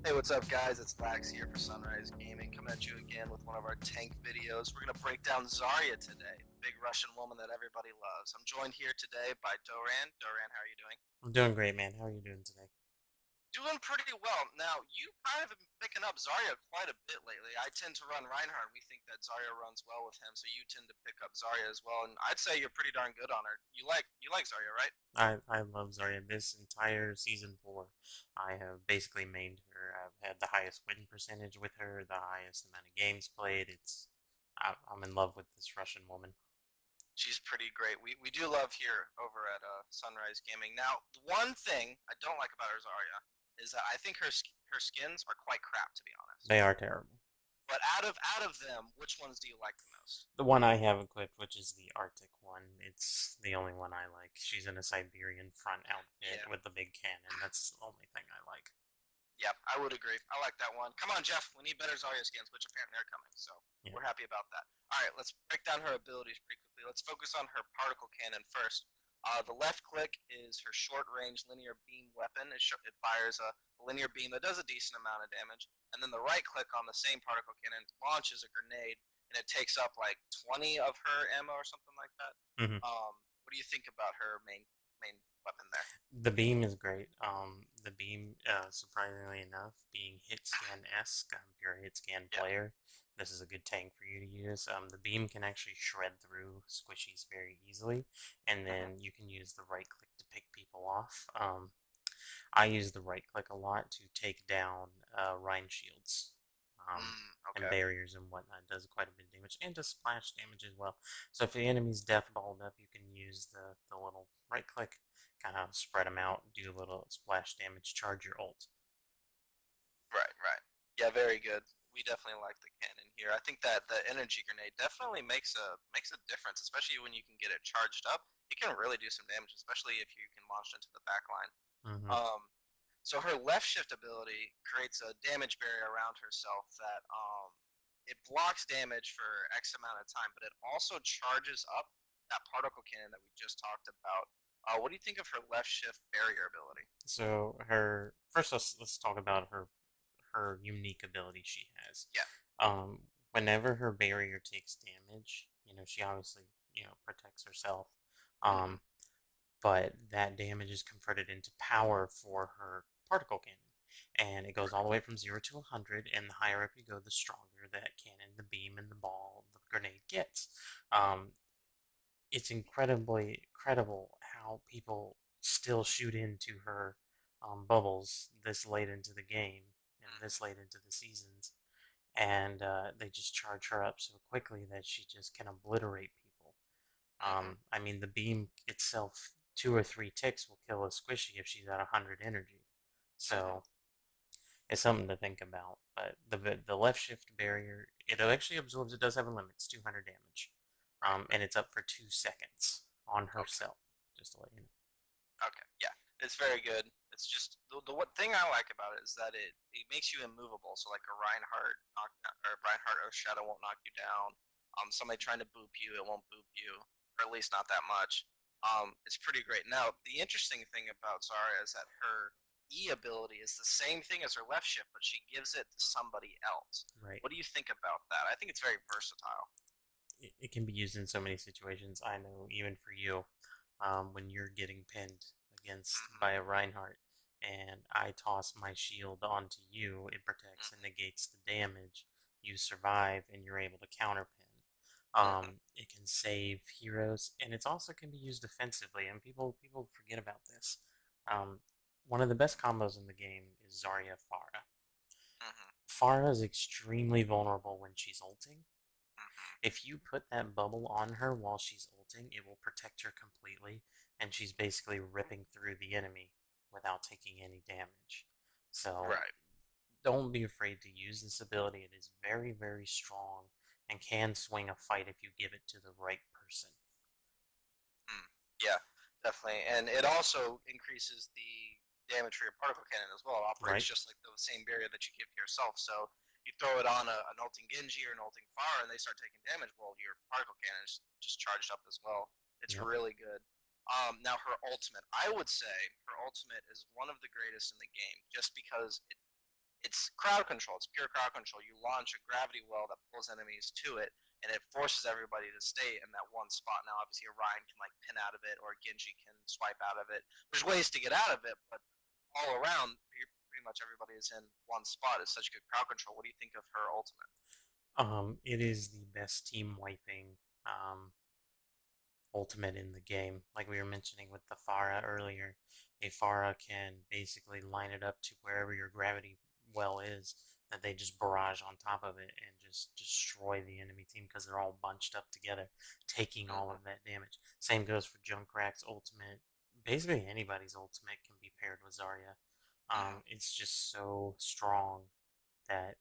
Hey, what's up, guys? It's Lax here for Sunrise Gaming, coming at you again with one of our tank videos. We're going to break down Zarya today, the big Russian woman that everybody loves. I'm joined here today by Doran. Doran, how are you doing? I'm doing great, man. How are you doing today? Doing pretty well. Now, you kind of have been picking up Zarya quite a bit lately. I tend to run Reinhardt. We think that Zarya runs well with him, so you tend to pick up Zarya as well. And I'd say you're pretty darn good on her. You like Zarya, right? I love Zarya. This entire season 4, I have basically mained her. I've had the highest win percentage with her, the highest amount of games played. I'm in love with this Russian woman. She's pretty great. We do love here over at Sunrise Gaming. Now, one thing I don't like about her Zarya is that I think her skins are quite crap, to be honest. They are terrible. But out of them, which ones do you like the most? The one I have equipped, which is the Arctic one, it's the only one I like. She's in a Siberian front outfit Yeah, with the big cannon. That's the only thing I like. yep, I would agree. I like that one. Come on, Jeff. We need better Zarya skins, which apparently are coming. So Yeah. we're happy about that. All right, let's break down her abilities pretty quickly. Let's focus on her particle cannon first. The left click is her short range linear beam weapon. It fires a linear beam that does a decent amount of damage. And then the right click on the same particle cannon launches a grenade, and it takes up like 20 of her ammo or something like that. hmm What do you think about her main weapon there? The beam is great. The beam, surprisingly enough, being hit scan esque. If you're a hit scan Yeah. player, this is a good tank for you to use. The beam can actually shred through squishies very easily, and Mm-hmm. then you can use the right click to pick people off. I use the right click a lot to take down Rhine shields. And Okay. barriers and whatnot. It does quite a bit of damage and does splash damage as well. So if the enemy's death balled up, you can use the little right click, kind of spread them out, do a little splash damage, charge your ult. Right, right. Yeah, very good. We definitely like the cannon here. I think that the energy grenade definitely makes a difference, especially when you can get it charged up. It can really do some damage, especially if you can launch into the back line. hmm Um, so her left shift ability creates a damage barrier around herself that it blocks damage for X amount of time, but it also charges up that particle cannon that we just talked about. What do you think of her left shift barrier ability? So her first, let's talk about her unique ability she has. Yeah. Whenever her barrier takes damage, she obviously protects herself. Mm-hmm. Um, but that damage is converted into power for her particle cannon. And it goes all Right. the way from 0 to 100, and the higher up you go, the stronger that cannon, the beam, and the ball, the grenade gets. Um, it's incredibly incredible how people still shoot into her bubbles this late into the game and this late into the seasons, and they just charge her up so quickly that she just can obliterate people. Mm-hmm. I mean, the beam itself, 2 or 3 ticks will kill a squishy if she's at 100 energy. Mm-hmm. So it's something to think about. But the left shift barrier, it actually absorbs. It does have a limit. It's 200 damage, Right. and Right. it's up for 2 seconds on Okay. herself. Just to let you know. Okay, yeah, it's very good. It's just the what thing I like about it is that it makes you immovable. So like a Reinhardt or Reinhardt or Shadow won't knock you down. Somebody trying to boop you, it won't boop you, or at least not that much. It's pretty great. Now the interesting thing about Zarya is that her E ability is the same thing as her left shift, but she gives it to somebody else. Right. What do you think about that? I think it's very versatile. It can be used in so many situations. I know, even for you, when you're getting pinned against Mm-hmm. by a Reinhardt, and I toss my shield onto you, it protects and Mm-hmm. negates the damage. You survive, and you're able to counterpin. Mm-hmm. It can save heroes, and it also can be used defensively. And people forget about this. Um, One of the best combos in the game is Zarya Pharah. Mm-hmm. Pharah is extremely vulnerable when she's ulting. Mm-hmm. If you put that bubble on her while she's ulting, it will protect her completely, and she's basically ripping through the enemy without taking any damage. So Right. don't be afraid to use this ability. It is very, very strong and can swing a fight if you give it to the right person. Mm, yeah, definitely. And it also increases the damage for your particle cannon as well. It operates Right? just like the same barrier that you give to yourself. So you throw it on an ulting Genji or an ulting Pharah and they start taking damage, well, your particle cannon is just charged up as well. It's Yep. really good. Now, her ultimate, I would say her ultimate is one of the greatest in the game just because it's crowd control. It's pure crowd control. You launch a gravity well that pulls enemies to it, and it forces everybody to stay in that one spot. Now, obviously, Orion can like pin out of it, or Genji can swipe out of it. There's ways to get out of it, but all around, pretty much everybody is in one spot. It's such good crowd control. What do you think of her ultimate? It is the best team wiping ultimate in the game. Like we were mentioning with the Pharah earlier, a Pharah can basically line it up to wherever your gravity well is, that they just barrage on top of it and just destroy the enemy team because they're all bunched up together, taking all Mm-hmm. of that damage. Same goes for Junkrat's ultimate. Basically, anybody's ultimate can be paired with Zarya. Mm-hmm. It's just so strong that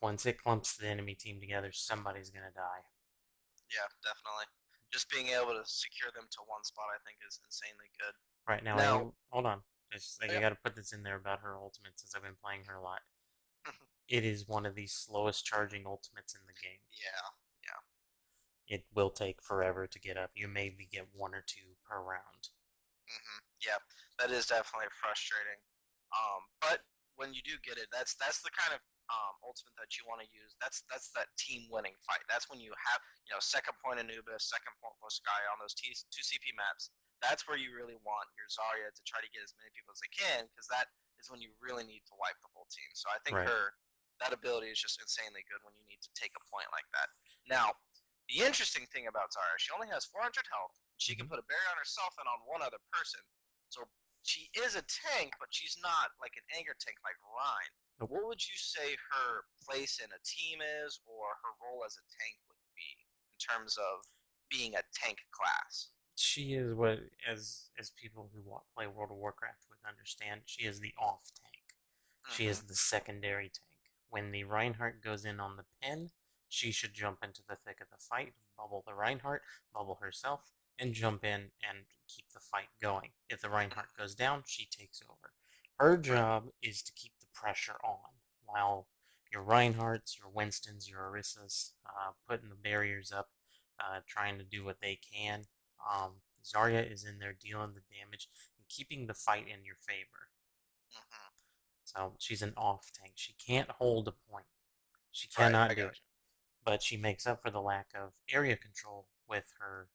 once it clumps the enemy team together, somebody's gonna die. Yeah, definitely. Just being able to secure them to one spot, I think, is insanely good. Right now, Now, hold on. Just like I yeah, gotta put this in there about her ultimate since I've been playing her a lot. It is one of the slowest charging ultimates in the game. yeah, yeah. It will take forever to get up. You maybe get one or two per round. Yeah, that is definitely frustrating. But when you do get it, that's the kind of ultimate that you want to use. That's that team winning fight. That's when you have second point Anubis, second point Sky on those two CP maps. That's where you really want your Zarya to try to get as many people as they can, because that is when you really need to wipe the whole team. So I think Right. that ability is just insanely good when you need to take a point like that. Now, the interesting thing about Zarya, she only has 400 health. She can Mm-hmm. put a barrier on herself and on one other person. So she is a tank, but she's not like an anger tank like Rhine. Nope. What would you say her place in a team is, or her role as a tank would be in terms of being a tank class? She is what, as people who play World of Warcraft would understand, she is the off tank. She Mm-hmm. is the secondary tank. When the Reinhardt goes in on the pin, she should jump into the thick of the fight, bubble the Reinhardt, bubble herself, and jump in and keep the fight going. If the Reinhardt goes down, she takes over. Her Right. job is to keep the pressure on while your Reinhardts, your Winstons, your Orissas putting the barriers up, trying to do what they can. Zarya is in there dealing the damage and keeping the fight in your favor. Mm-hmm. So she's an off tank. She can't hold a point. She Right. I cannot do got it. But she makes up for the lack of area control with her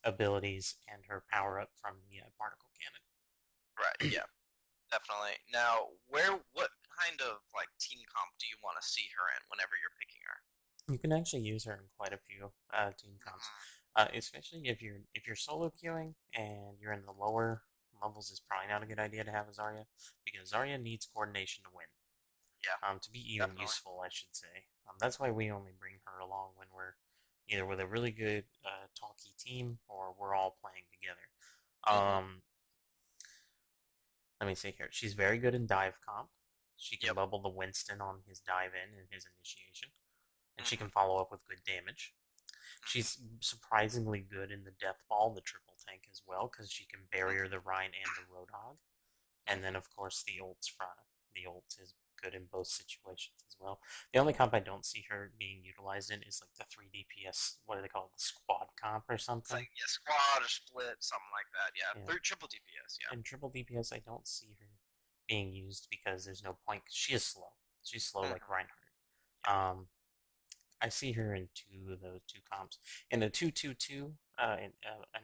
abilities and her power up from the particle cannon. you. Right. Yeah. Definitely. Now, what kind of like team comp do you want to see her in whenever you're picking her? You can actually use her in quite a few team comps, Mm-hmm. especially if you're solo queuing and you're in the lower levels. Is probably not a good idea to have a Zarya because Zarya needs coordination to win. Yeah. To be even Definitely. useful, I should say. That's why we only bring her along when we're either with a really good talkie team or we're all playing together. Mm-hmm. Um, Let me see here. She's very good in dive comp. She can Yep. bubble the Winston on his dive in and his initiation, and she Mm-hmm. can follow up with good damage. Mm-hmm. She's surprisingly good in the death ball, the triple tank as well, because she can barrier the Rhine and the Roadhog. And then, Mm-hmm. of course, the ult is good in both situations as well. The only comp I don't see her being utilized in is like the 3 DPS. What do they call it? The squad comp or It's something? like squad or split, something like that. Yeah, Yeah. triple DPS. Yeah. In triple DPS, I don't see her being used because there's no point. 'Cause she is slow. She's slow like Mm-hmm. Reinhardt. Yeah. I see her in two of those two comps. In a 2-2-2, an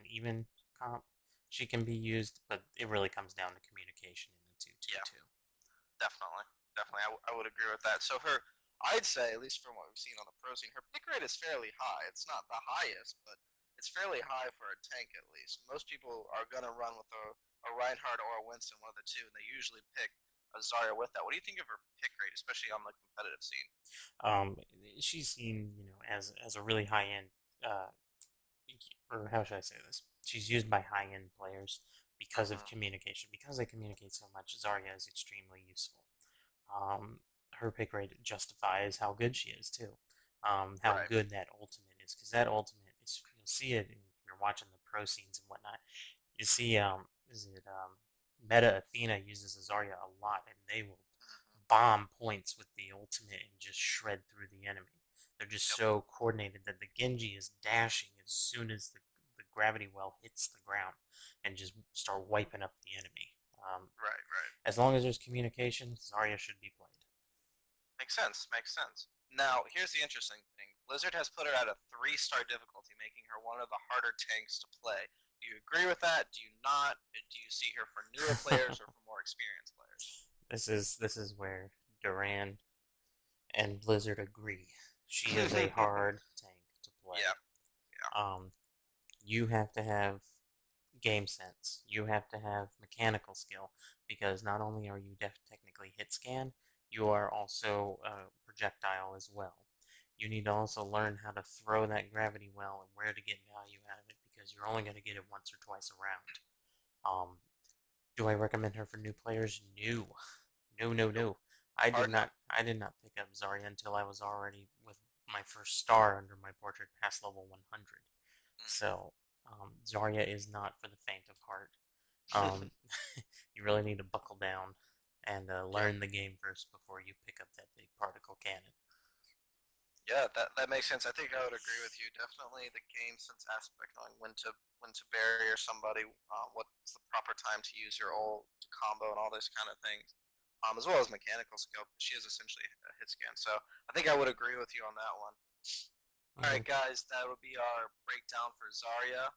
even comp, she can be used, but it really comes down to communication in the Yeah. 2-2-2. Definitely. Definitely. I would agree with that. So I'd say, at least from what we've seen on the pro scene, her pick rate is fairly high. It's not the highest, but it's fairly high for a tank at least. Most people are gonna run with a Reinhardt or a Winston, one of the two, and they usually pick a Zarya with that. What do you think of her pick rate, especially on the competitive scene? Um, she's seen, as a really high end, uh, or how should I say this? She's used by high end players because of Mm-hmm. communication. Because they communicate so much, Zarya is extremely useful. Um, Her pick rate justifies how good she is too. How Right. good that ultimate is, because that ultimate is, you'll see it if you're watching the pro scenes and whatnot. You see, is it Meta Athena uses Zarya a lot, and they will Mm-hmm. bomb points with the ultimate and just shred through the enemy. They're just Yep. so coordinated that the Genji is dashing as soon as the gravity well hits the ground and just start wiping up the enemy. Right. As long as there's communication, Zarya should be played. Makes sense. Makes sense. Now, here's the interesting thing. Blizzard has put her at a 3-star difficulty, making her one of the harder tanks to play. Do you agree with that? Do you not? Do you see her for newer players or for more experienced players? This is where Doran and Blizzard agree. She is a hard tank to play. Yeah. You have to have game sense. You have to have mechanical skill because not only are you technically hit scan, you are also a projectile as well. You need to also learn how to throw that gravity well and where to get value out of it because you're only going to get it once or twice around. Do I recommend her for new players? No. No. I did not pick up Zarya until I was already with my first star under my portrait past level 100. So Zarya is not for the faint of heart. You really need to buckle down and learn the game first before you pick up that big particle cannon. Yeah, that makes sense. I think I would agree with you. Definitely the game sense aspect, knowing when to barrier somebody, what's the proper time to use your ult, to combo, and all those kind of things, as well as mechanical skill. She is essentially a hit scan, so I think I would agree with you on that one. All right, guys, that will be our breakdown for Zarya.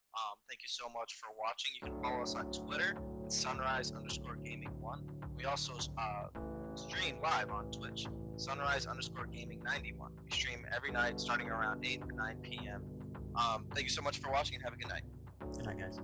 Thank you so much for watching. You can follow us on Twitter at sunrise_gaming1. We also stream live on Twitch, sunrise_gaming91. We stream every night starting around 8 or 9 p.m. Thank you so much for watching and have a good night. Good night, guys.